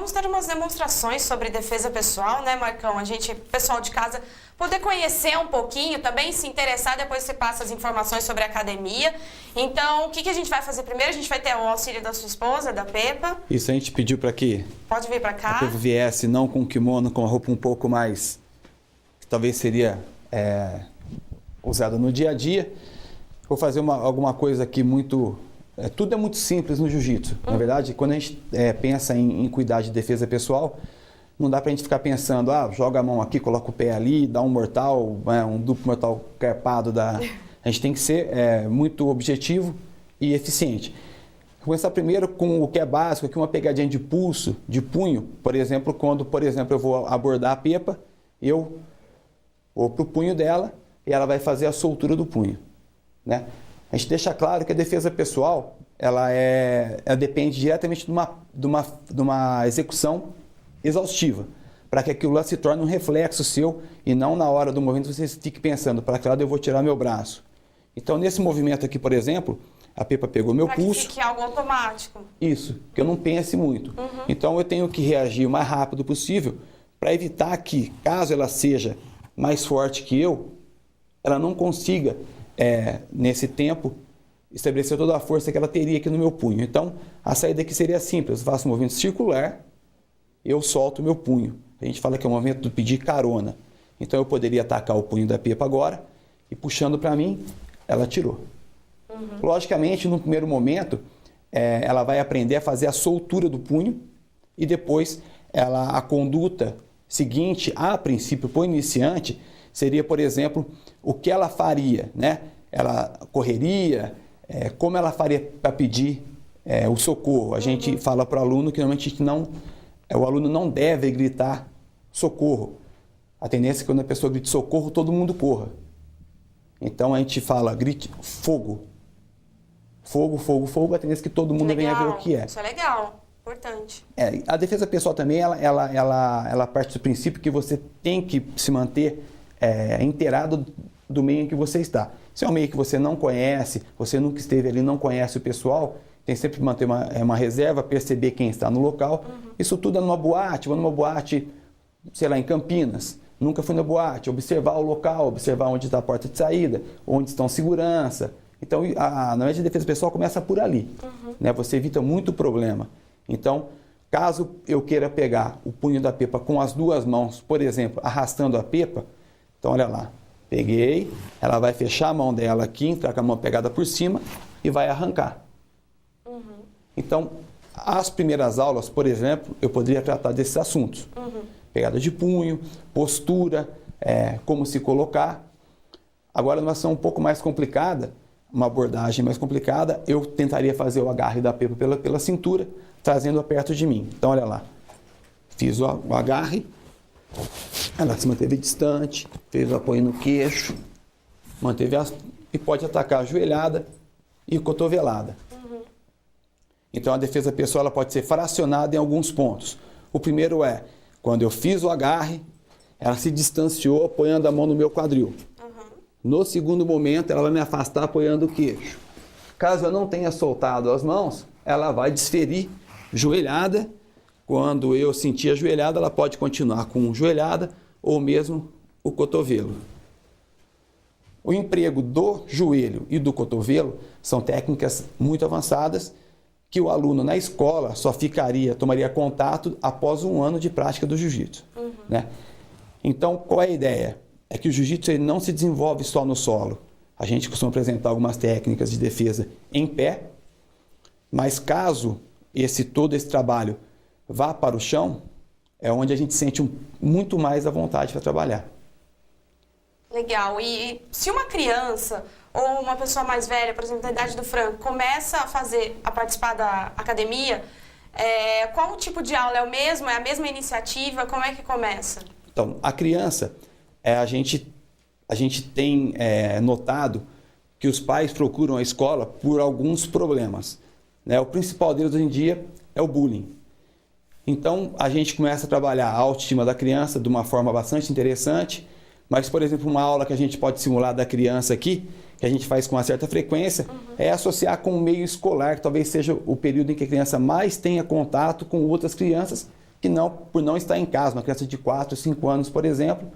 vamos ter umas demonstrações sobre defesa pessoal, né, Marcão? Pessoal de casa, poder conhecer um pouquinho, também se interessar, depois você passa as informações sobre a academia. Então, o que a gente vai fazer primeiro? A gente vai ter o auxílio da sua esposa, da Pepa. Isso, a gente pediu para que pode vir para cá. A Pepa viesse não com kimono, com a roupa um pouco mais, que talvez seria usada no dia a dia. Vou fazer alguma coisa aqui muito... tudo é muito simples no jiu-jitsu. Na verdade, quando a gente pensa em cuidar de defesa pessoal, não dá pra gente ficar pensando, joga a mão aqui, coloca o pé ali, dá um mortal, um duplo mortal carpado. A gente tem que ser muito objetivo e eficiente. Vou começar primeiro com o que é básico, aqui uma pegadinha de pulso, de punho. Por exemplo, quando eu vou abordar a Pepa, eu vou pro punho dela e ela vai fazer a soltura do punho, né? A gente deixa claro que a defesa pessoal, ela depende diretamente de uma execução exaustiva, para que aquilo lá se torne um reflexo seu e não na hora do movimento você fique pensando, para que lado eu vou tirar meu braço. Então, nesse movimento aqui, por exemplo, a Pepa pegou meu pulso. Para que fique algo automático. Isso, que eu não pense muito. Então, eu tenho que reagir o mais rápido possível para evitar que, caso ela seja mais forte que eu, ela não consiga... nesse tempo, estabelecer toda a força que ela teria aqui no meu punho. Então, a saída aqui seria simples. Eu faço um movimento circular, eu solto o meu punho. A gente fala que é um movimento de pedir carona. Então, eu poderia atacar o punho da Pepa agora e puxando para mim, ela tirou. Logicamente, no primeiro momento, ela vai aprender a fazer a soltura do punho e depois a conduta seguinte, a princípio, para o iniciante, seria, por exemplo, o que ela faria, né? Ela correria, como ela faria para pedir o socorro. A gente fala para o aluno que normalmente o aluno não deve gritar socorro. A tendência é que quando a pessoa grita socorro, todo mundo corra. Então a gente fala, grite fogo. Fogo, fogo, fogo, a tendência é que todo mundo venha ver o que é. Isso é legal, importante. A defesa pessoal também, ela parte do princípio que você tem que se manter inteirado do meio em que você está. Se é um meio que você não conhece, você nunca esteve ali, não conhece o pessoal, tem sempre que manter uma reserva, perceber quem está no local. Isso tudo é numa boate, vou numa boate, sei lá, em Campinas. Nunca fui na boate, observar o local, observar onde está a porta de saída, onde estão segurança. Então, na verdade, a defesa pessoal começa por ali. Né? Você evita muito problema. Então, caso eu queira pegar o punho da Pepa com as duas mãos, por exemplo, arrastando a Pepa, então, olha lá, peguei, ela vai fechar a mão dela aqui, entrar com a mão pegada por cima e vai arrancar. Então, as primeiras aulas, por exemplo, eu poderia tratar desses assuntos. Pegada de punho, postura, como se colocar. Agora, numa ação um pouco mais complicada, uma abordagem mais complicada, eu tentaria fazer o agarre da Pepa pela cintura, trazendo-a perto de mim. Então, olha lá, fiz o agarre. Ela se manteve distante, fez o apoio no queixo, e pode atacar a joelhada e cotovelada. Então a defesa pessoal ela pode ser fracionada em alguns pontos. O primeiro quando eu fiz o agarre, ela se distanciou apoiando a mão no meu quadril. No segundo momento, ela vai me afastar apoiando o queixo. Caso eu não tenha soltado as mãos, ela vai desferir joelhada. Quando eu sentir a joelhada, ela pode continuar com joelhada ou mesmo o cotovelo. O emprego do joelho e do cotovelo são técnicas muito avançadas que o aluno na escola só tomaria contato após 1 ano de prática do jiu-jitsu. Né? Então, qual é a ideia? É que o jiu-jitsu ele não se desenvolve só no solo. A gente costuma apresentar algumas técnicas de defesa em pé, mas caso todo esse trabalho vá para o chão, é onde a gente sente muito mais a vontade para trabalhar. Legal. E se uma criança ou uma pessoa mais velha, por exemplo, da idade do Franco, começa a participar da academia, qual o tipo de aula? É o mesmo? É a mesma iniciativa? Como é que começa? Então, a criança, a gente tem notado que os pais procuram a escola por alguns problemas. Né? O principal deles hoje em dia é o bullying. Então, a gente começa a trabalhar a autoestima da criança de uma forma bastante interessante, mas, por exemplo, uma aula que a gente pode simular da criança aqui, que a gente faz com uma certa frequência, é associar com o meio escolar, que talvez seja o período em que a criança mais tenha contato com outras crianças, que não, por não estar em casa. Uma criança de 4, 5 anos, por exemplo,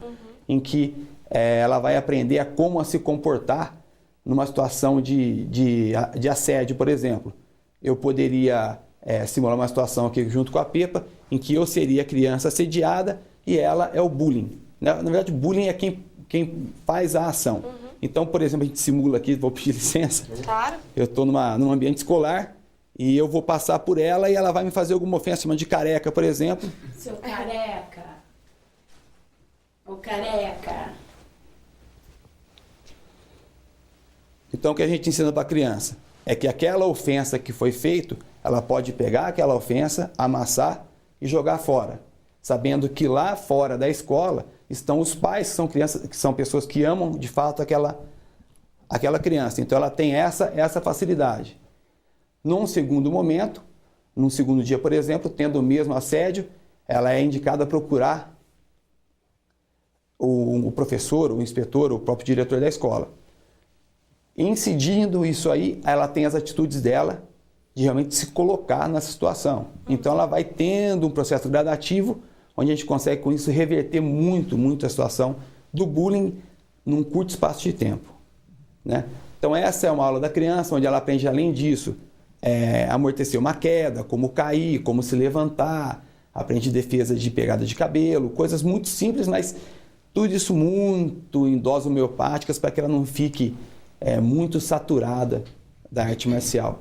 em que ela vai aprender a como se comportar numa situação de assédio, por exemplo. Eu poderia simular uma situação aqui junto com a Pepa, em que eu seria a criança assediada e ela é o bullying. Na verdade, o bullying é quem faz a ação. Então, por exemplo, a gente simula aqui, vou pedir licença. Claro. Eu estou num ambiente escolar e eu vou passar por ela e ela vai me fazer alguma ofensa, chamando de careca, por exemplo. Seu careca. Ô careca. Então, o que a gente ensina para a criança é que aquela ofensa que foi feita, ela pode pegar aquela ofensa, amassar e jogar fora, sabendo que lá fora da escola estão os pais, que são crianças, que são pessoas que amam de fato aquela criança. Então, ela tem essa facilidade. Num segundo momento, num segundo dia, por exemplo, tendo o mesmo assédio, ela é indicada a procurar o professor, o inspetor, o próprio diretor da escola. Incidindo isso aí, ela tem as atitudes dela de realmente se colocar nessa situação. Então, ela vai tendo um processo gradativo, onde a gente consegue, com isso, reverter muito a situação do bullying num curto espaço de tempo, né? Então, essa é uma aula da criança, onde ela aprende, além disso, amortecer uma queda, como cair, como se levantar, aprende defesa de pegada de cabelo, coisas muito simples, mas tudo isso muito em doses homeopáticas para que ela não fique muito saturada da arte marcial.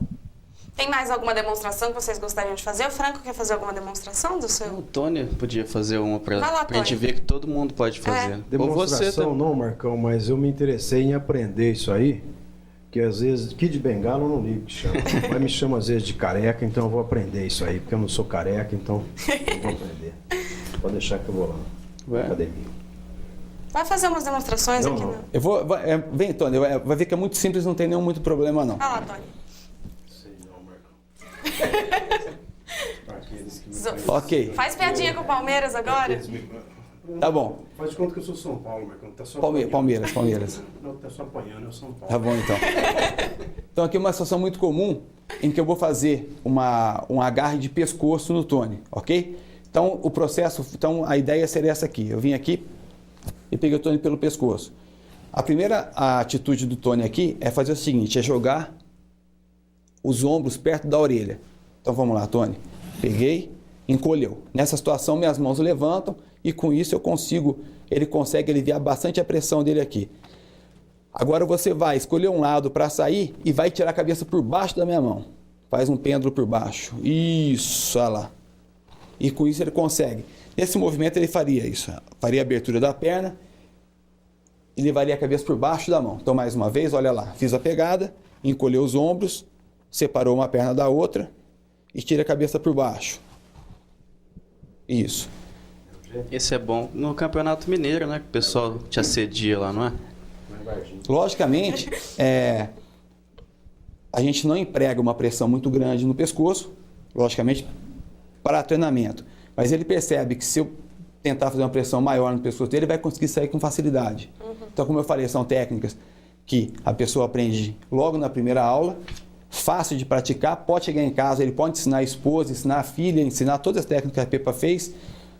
Tem mais alguma demonstração que vocês gostariam de fazer? O Franco quer fazer alguma demonstração do seu? O Tony podia fazer uma Vai lá, pra gente Tony. ver que todo mundo pode fazer. Demonstração não, Marcão, mas eu me interessei em aprender isso aí, que às vezes, Kid Bengala eu não ligo que chama, mas me chama às vezes de careca, então eu vou aprender isso aí, porque eu não sou careca, então eu vou aprender. Pode deixar que eu vou lá na academia. Vai fazer umas demonstrações aqui, não. não? Eu vou, vem, Tony, vai ver que é muito simples, não tem nenhum muito problema, não. Vai lá, Tony. Sei não, Marcão. Pra aqueles que me conhecem. Ok, Faz piadinha com o Palmeiras agora? tá bom. Faz de conta que eu sou São Paulo, Marcão. Tá só Palmeiras. Não, tá só apanhando, é o São Paulo. Tá bom, então. Então, aqui é uma situação muito comum em que eu vou fazer um agarre de pescoço no Tony, ok? Então, a ideia seria essa aqui. Eu vim aqui e peguei o Tony pelo pescoço. A primeira atitude do Tony aqui é fazer o seguinte, é jogar os ombros perto da orelha. Então, vamos lá, Tony. Peguei, encolheu. Nessa situação, minhas mãos levantam e com isso ele consegue aliviar bastante a pressão dele aqui. Agora você vai escolher um lado para sair e vai tirar a cabeça por baixo da minha mão. Faz um pêndulo por baixo. Isso, olha lá. E com isso ele consegue. Nesse movimento ele faria isso. Faria a abertura da perna e levaria a cabeça por baixo da mão. Então, mais uma vez, olha lá. Fiz a pegada, encolheu os ombros, separou uma perna da outra e tira a cabeça por baixo. Isso. Esse é bom no Campeonato Mineiro, né? Que o pessoal te assedia lá, não é? Logicamente, a gente não emprega uma pressão muito grande no pescoço, logicamente, para treinamento. Mas ele percebe que se eu tentar fazer uma pressão maior no pescoço dele, ele vai conseguir sair com facilidade. Então, como eu falei, são técnicas que a pessoa aprende logo na primeira aula, fácil de praticar, pode chegar em casa, ele pode ensinar a esposa, ensinar a filha, ensinar todas as técnicas que a Pepa fez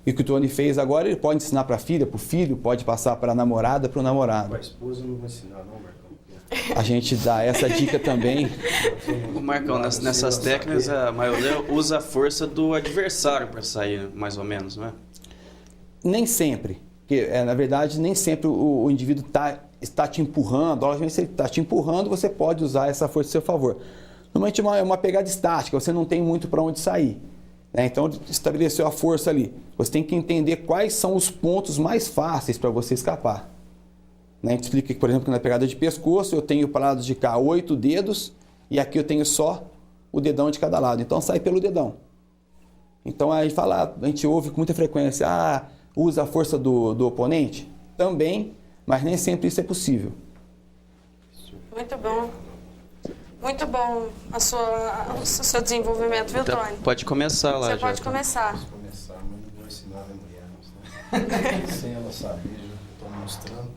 e que o Tony fez agora, ele pode ensinar para a filha, para o filho, pode passar para a namorada, para o namorado. Para a esposa eu não vou ensinar não, Marcão. A gente dá essa dica também. O Marcão, nessas técnicas, a maioria usa a força do adversário para sair, mais ou menos, não é? Nem sempre. Porque, na verdade, nem sempre o indivíduo está te empurrando. Obviamente, se ele está te empurrando, você pode usar essa força a seu favor. Normalmente é uma pegada estática, você não tem muito para onde sair. Né? Então, estabeleceu a força ali. Você tem que entender quais são os pontos mais fáceis para você escapar. Né? A gente explica que, por exemplo, que na pegada de pescoço, eu tenho para o lado de cá 8 dedos e aqui eu tenho só o dedão de cada lado. Então, sai pelo dedão. Então, a gente ouve com muita frequência, usa a força do oponente? Também, mas nem sempre isso é possível. Muito bom. Muito bom o seu desenvolvimento, viu, Então, Tony? pode começar lá. Você já. pode começar. Posso começar, mas não vou ensinar a mulher, não. Sem ela saber, já estou mostrando.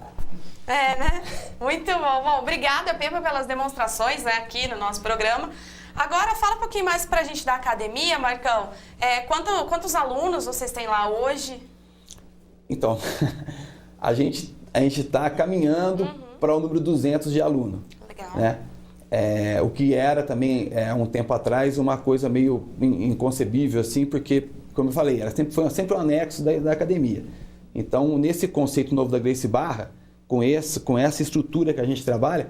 Né? Muito bom. Bom, obrigada, Pepa, pelas demonstrações, né, aqui no nosso programa. Agora fala um pouquinho mais pra gente da academia, Marcão. Quantos alunos vocês têm lá hoje? Então, a gente está caminhando para o número 200 de aluno. Legal. Né? O que era também, um tempo atrás, uma coisa meio inconcebível, assim, porque, como eu falei, foi sempre um anexo da academia. Então, nesse conceito novo da Gracie Barra, com essa estrutura que a gente trabalha,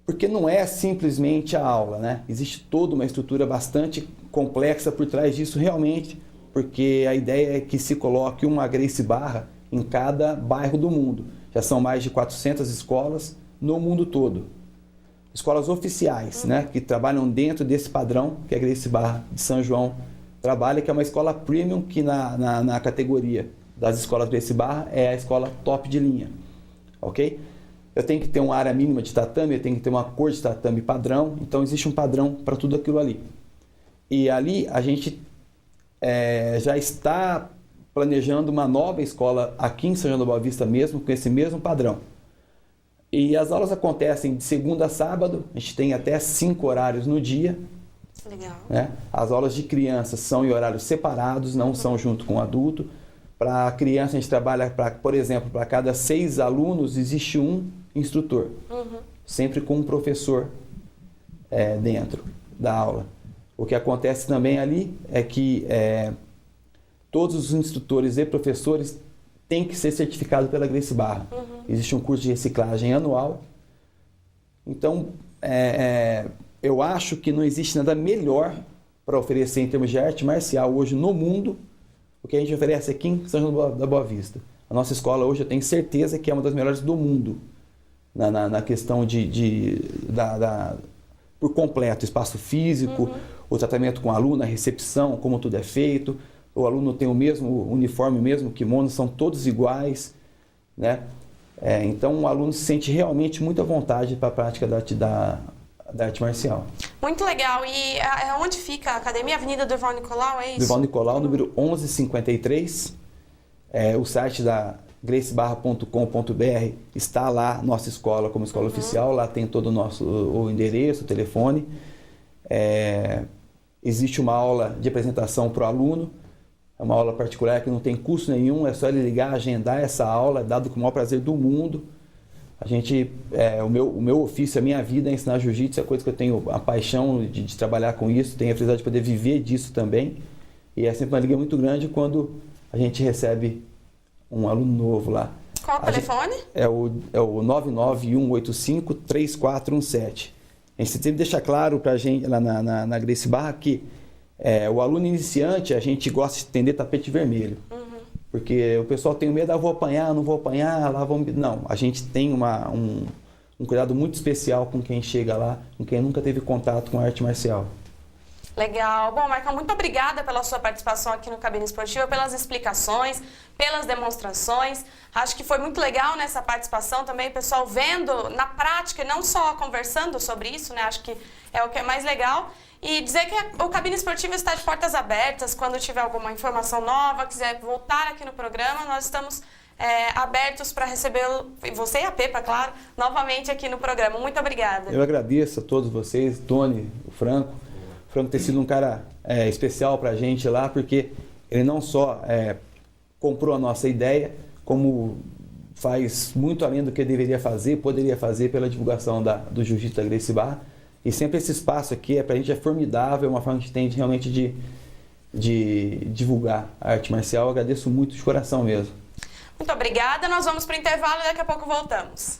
porque não é simplesmente a aula, né? Existe toda uma estrutura bastante complexa por trás disso, realmente, porque a ideia é que se coloque uma Gracie Barra em cada bairro do mundo. Já são mais de 400 escolas no mundo todo. Escolas oficiais, né, que trabalham dentro desse padrão que a Gracie Barra de São João trabalha, que é uma escola premium, que na categoria das escolas Gracie Barra é a escola top de linha, ok? Eu tenho que ter uma área mínima de tatame, eu tenho que ter uma cor de tatame padrão, então existe um padrão para tudo aquilo ali. E ali a gente já está planejando uma nova escola aqui em São João da Boa Vista mesmo, com esse mesmo padrão. E as aulas acontecem de segunda a sábado, a gente tem até 5 horários no dia. Legal. Né? As aulas de crianças são em horários separados, não são junto com o adulto. Para a criança, a gente trabalha, por exemplo, para cada 6 alunos, existe um instrutor. Sempre com um professor dentro da aula. O que acontece também ali é que todos os instrutores e professores têm que ser certificados pela Gracie Barra. Existe um curso de reciclagem anual. Então, eu acho que não existe nada melhor para oferecer em termos de arte marcial hoje no mundo o que a gente oferece aqui em São João da Boa Vista. A nossa escola hoje, eu tenho certeza que é uma das melhores do mundo na questão por completo, espaço físico, o tratamento com o aluno, a recepção, como tudo é feito. O aluno tem o mesmo uniforme, o mesmo kimono, são todos iguais, né? Então o aluno se sente realmente muito à vontade para a prática da arte marcial. Muito legal. E onde fica a academia? Avenida Durval Nicolau, é isso? Durval Nicolau, número 1153. O site da graciebarra.com.br está lá, nossa escola como escola oficial. Lá tem todo o endereço, o telefone. Existe uma aula de apresentação para o aluno. É uma aula particular que não tem custo nenhum, é só ele ligar, agendar essa aula, é dado com o maior prazer do mundo. O meu ofício, a minha vida é ensinar jiu-jitsu, é coisa que eu tenho a paixão de trabalhar com isso, tenho a felicidade de poder viver disso também. E é sempre uma alegria muito grande quando a gente recebe um aluno novo lá. Qual o telefone? É o 99185-3417. A gente sempre deixa claro para a gente, lá na Gracie Barra, que o aluno iniciante, a gente gosta de estender tapete vermelho. Porque o pessoal tem medo, vou apanhar, não vou apanhar, lá vão... Não, a gente tem um cuidado muito especial com quem chega lá, com quem nunca teve contato com a arte marcial. Legal. Bom, Marcão, muito obrigada pela sua participação aqui no Cabine Esportiva, pelas explicações, pelas demonstrações. Acho que foi muito legal nessa participação também, o pessoal vendo na prática e não só conversando sobre isso, né? Acho que é o que é mais legal. E dizer que o Cabine Esportiva está de portas abertas. Quando tiver alguma informação nova, quiser voltar aqui no programa, nós estamos abertos para recebê-lo, você e a Pepa, claro, novamente aqui no programa. Muito obrigada. Eu agradeço a todos vocês, Tony, o Franco. O Franco ter sido um cara especial para a gente lá, porque ele não só comprou a nossa ideia, como faz muito além do que deveria fazer, poderia fazer pela divulgação do Jiu-Jitsu da Gracie Barra. E sempre esse espaço aqui para a gente é formidável, é uma forma que a gente tem realmente de divulgar a arte marcial. Eu agradeço muito de coração mesmo. Muito obrigada, nós vamos para o intervalo e daqui a pouco voltamos.